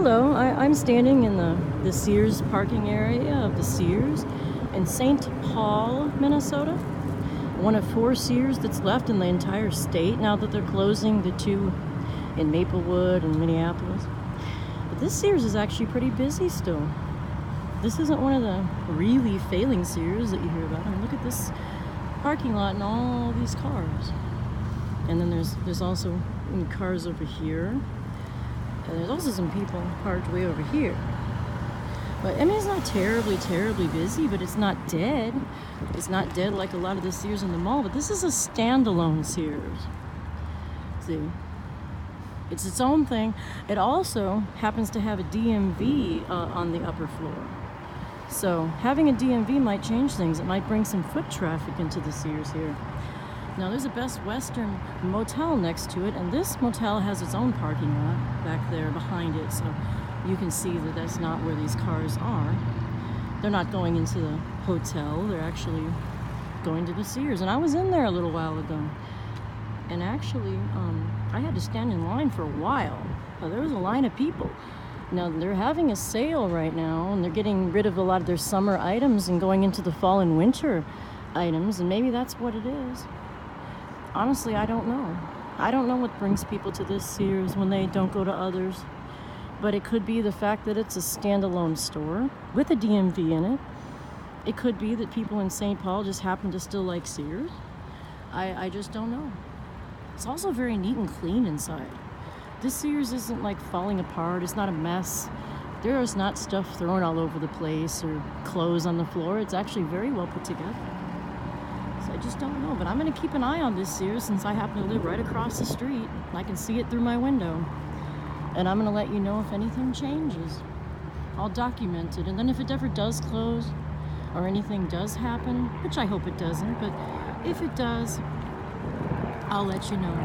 Hello, I'm standing in the Sears parking area of the Sears in St. Paul, Minnesota. One of 4 Sears that's left in the entire state now that they're closing the 2 in Maplewood and Minneapolis. But this Sears is actually pretty busy still. This isn't one of the really failing Sears that you hear about. I mean, look at this parking lot and all these cars. And then there's also cars over here. And there's also some people parked way over here. But I mean, it's not terribly busy, but it's not dead. It's not dead like a lot of the Sears in the mall, but this is a standalone Sears. See? It's its own thing. It also happens to have a DMV on the upper floor. So having a DMV might change things. It might bring some foot traffic into the Sears here. Now there's a Best Western motel next to it, and this motel has its own parking lot back there behind it, so you can see that that's not where these cars are. They're not going into the hotel, they're actually going to the Sears. And I was in there a little while ago, and actually I had to stand in line for a while. There was a line of people. Now they're having a sale right now, and they're getting rid of a lot of their summer items and going into the fall and winter items, and maybe that's what it is. Honestly, I don't know. I don't know what brings people to this Sears when they don't go to others. But it could be the fact that it's a standalone store with a DMV in it. It could be that people in St. Paul just happen to still like Sears. I just don't know. It's also very neat and clean inside. This Sears isn't like falling apart. It's not a mess. There is not stuff thrown all over the place or clothes on the floor. It's actually very well put together. I just don't know, but I'm going to keep an eye on this Sears since I happen to live right across the street. I can see it through my window. And I'm going to let you know if anything changes. I'll document it, and then if it ever does close or anything does happen, which I hope it doesn't, but if it does, I'll let you know.